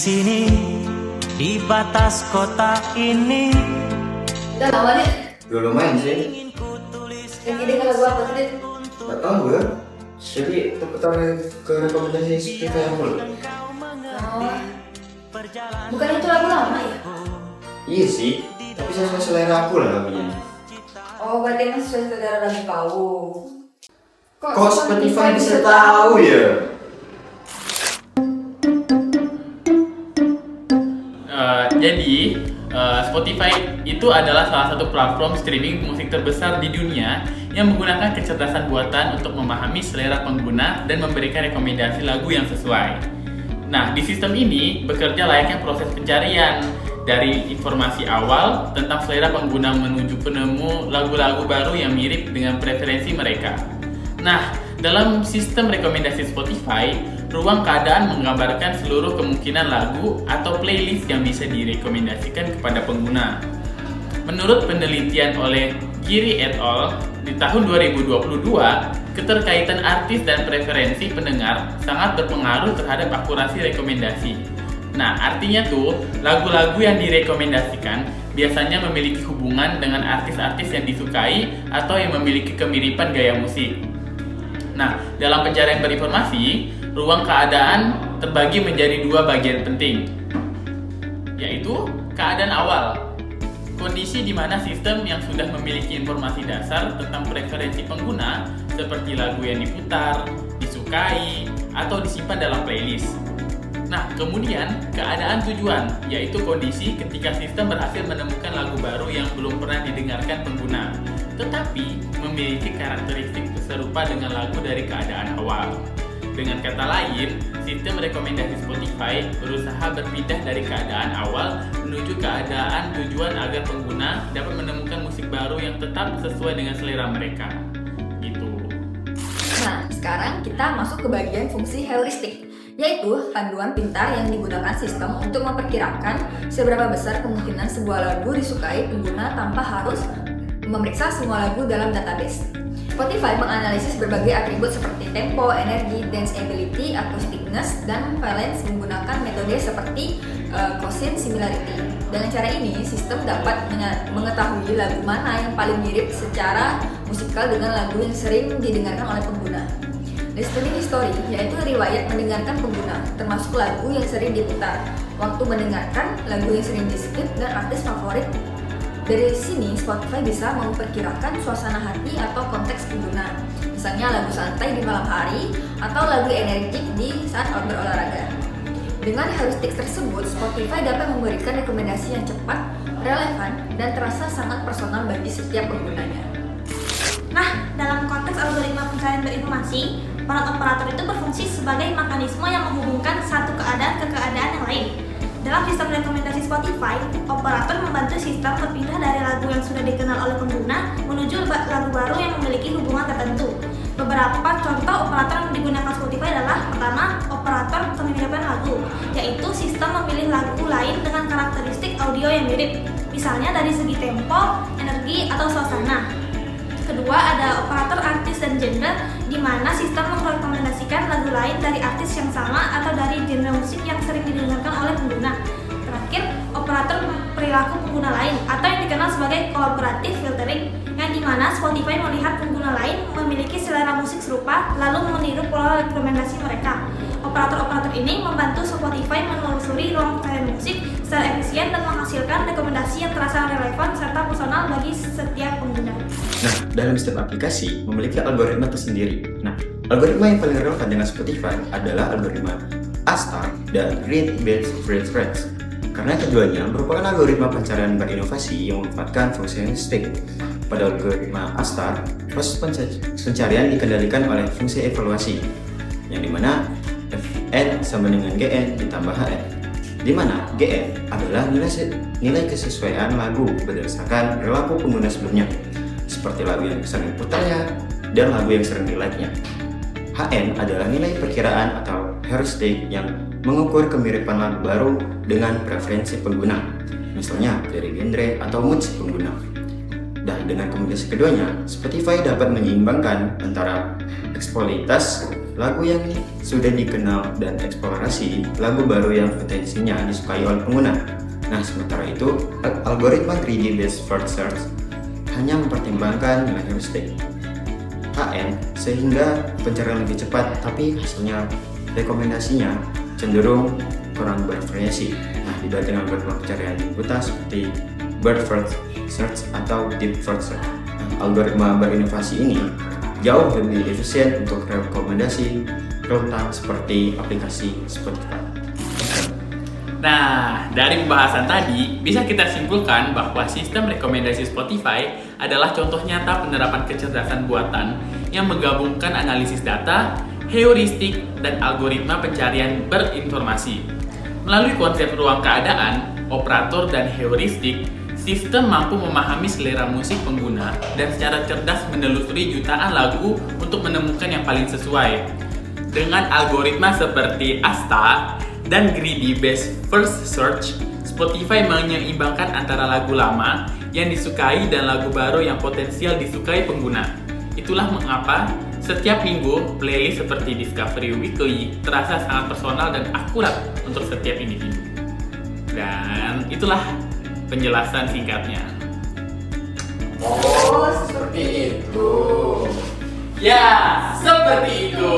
sini di batas kota ini. Udah lama nih. Udah lumayan sih. Yang ide kalau gua apa sih? Gak tau gue. Jadi tertarik ke rekomendasi Spotify yang mulu. Oh, bukan itu lagu lama ya? Iya sih, tapi sesuai selera aku lah lagunya. Oh, berarti emang sesuai selera lagu kau. Kok Spotify bisa tahu ya? Jadi Spotify itu adalah salah satu platform streaming musik terbesar di dunia yang menggunakan kecerdasan buatan untuk memahami selera pengguna dan memberikan rekomendasi lagu yang sesuai. Nah, di sistem ini bekerja layaknya proses pencarian dari informasi awal tentang selera pengguna menuju penemu lagu-lagu baru yang mirip dengan preferensi mereka. Nah, dalam sistem rekomendasi Spotify, ruang keadaan menggambarkan seluruh kemungkinan lagu atau playlist yang bisa direkomendasikan kepada pengguna. Menurut penelitian oleh Giri et al. Di tahun 2022, keterkaitan artis dan preferensi pendengar sangat berpengaruh terhadap akurasi rekomendasi. Nah, artinya tuh, lagu-lagu yang direkomendasikan biasanya memiliki hubungan dengan artis-artis yang disukai atau yang memiliki kemiripan gaya musik. Nah, dalam pencarian berinformasi, ruang keadaan terbagi menjadi dua bagian penting, yaitu keadaan awal, kondisi di mana sistem yang sudah memiliki informasi dasar tentang preferensi pengguna seperti lagu yang diputar, disukai, atau disimpan dalam playlist. Nah, kemudian keadaan tujuan, yaitu kondisi ketika sistem berhasil menemukan lagu baru yang belum pernah didengarkan pengguna, tetapi memiliki karakteristik serupa dengan lagu dari keadaan awal. Dengan kata lain, sistem rekomendasi Spotify berusaha berpindah dari keadaan awal menuju keadaan tujuan agar pengguna dapat menemukan musik baru yang tetap sesuai dengan selera mereka. Gitu. Nah, sekarang kita masuk ke bagian fungsi heuristik, yaitu panduan pintar yang digunakan sistem untuk memperkirakan seberapa besar kemungkinan sebuah lagu disukai pengguna tanpa harus memeriksa semua lagu dalam database. Spotify menganalisis berbagai atribut seperti tempo, energi, danceability, acousticness, dan valence menggunakan metode seperti quotient similarity. Dengan cara ini, sistem dapat mengetahui lagu mana yang paling mirip secara musikal dengan lagu yang sering didengarkan oleh pengguna. Listening history, yaitu riwayat mendengarkan pengguna, termasuk lagu yang sering diputar, waktu mendengarkan, lagu yang sering di-skip, dan artis favorit. Dari sini, Spotify bisa memperkirakan suasana hati atau konteks pengguna, misalnya lagu santai di malam hari atau lagu energik di saat berolahraga. Dengan heuristik tersebut, Spotify dapat memberikan rekomendasi yang cepat, relevan, dan terasa sangat personal bagi setiap penggunanya. Nah, dalam konteks algoritma pencarian berinformasi, peran operator itu berfungsi sebagai mekanisme yang menghubungkan satu keadaan ke keadaan yang lain. Dalam sistem rekomendasi Spotify, operator membantu sistem berpindah dari lagu yang sudah dikenal oleh pengguna menuju lagu baru yang memiliki hubungan tertentu. Beberapa contoh operator yang digunakan Spotify adalah: pertama, operator kemiripan lagu, yaitu sistem memilih lagu lain dengan karakteristik audio yang mirip, misalnya dari segi tempo, energi, atau suasana. Kedua, ada operator artis dan genre, di mana sistem merekomendasikan lagu lain dari artis yang sama atau dari genre musik yang sering didengarkan oleh pengguna. Terakhir, operator perilaku pengguna lain, atau yang dikenal sebagai collaborative filtering, yang di mana Spotify melihat pengguna lain memiliki selera musik serupa, lalu meniru pola rekomendasi mereka. Operator-operator ini membantu Spotify menelusuri ruang pencarian musik secara efisien dan menghasilkan rekomendasi yang terasa relevan serta personal bagi setiap pengguna. Nah, dalam setiap aplikasi memiliki algoritma tersendiri. Nah, algoritma yang paling relevan dengan Spotify adalah algoritma A** dan Rate-Based Preference. Karena keduanya merupakan algoritma pencarian berinovasi yang memanfaatkan fungsi heuristik. Pada algoritma A**, proses pencarian dikendalikan oleh fungsi evaluasi, yang dimana Fn sama dengan Gn ditambah Hn, di mana Gn adalah nilai kesesuaian lagu berdasarkan perilaku pengguna sebelumnya, seperti lagu yang sering diputarnya dan lagu yang sering di-like-nya. Hn adalah nilai perkiraan atau heuristik yang mengukur kemiripan lagu baru dengan preferensi pengguna, misalnya dari genre atau mood pengguna. Dan dengan kombinasi keduanya, Spotify dapat menyeimbangkan antara eksploitasi lagu yang sudah dikenal dan eksplorasi lagu baru yang potensinya disukai oleh pengguna. Nah, sementara itu, algoritma Greedy Based First Search hanya mempertimbangkan nilai heuristik HN sehingga pencarian lebih cepat, tapi hasilnya rekomendasinya cenderung kurang bervariasi. Nah, dibanding algoritma pencarian yang buta seperti Broad First Search atau Deep First Search. Nah, algoritma berinovasi ini jauh lebih efisien untuk rekomendasi real-time seperti aplikasi Spotify. Nah, dari pembahasan tadi, bisa kita simpulkan bahwa sistem rekomendasi Spotify adalah contoh nyata penerapan kecerdasan buatan yang menggabungkan analisis data, heuristik, dan algoritma pencarian berinformasi. Melalui konsep ruang keadaan, operator, dan heuristik, sistem mampu memahami selera musik pengguna dan secara cerdas menelusuri jutaan lagu untuk menemukan yang paling sesuai. Dengan algoritma seperti ASTA dan Greedy Based First Search, Spotify menyeimbangkan antara lagu lama yang disukai dan lagu baru yang potensial disukai pengguna. Itulah mengapa setiap minggu playlist seperti Discovery Weekly terasa sangat personal dan akurat untuk setiap individu. Dan itulah penjelasan singkatnya. Oh, seperti itu. Ya, seperti itu.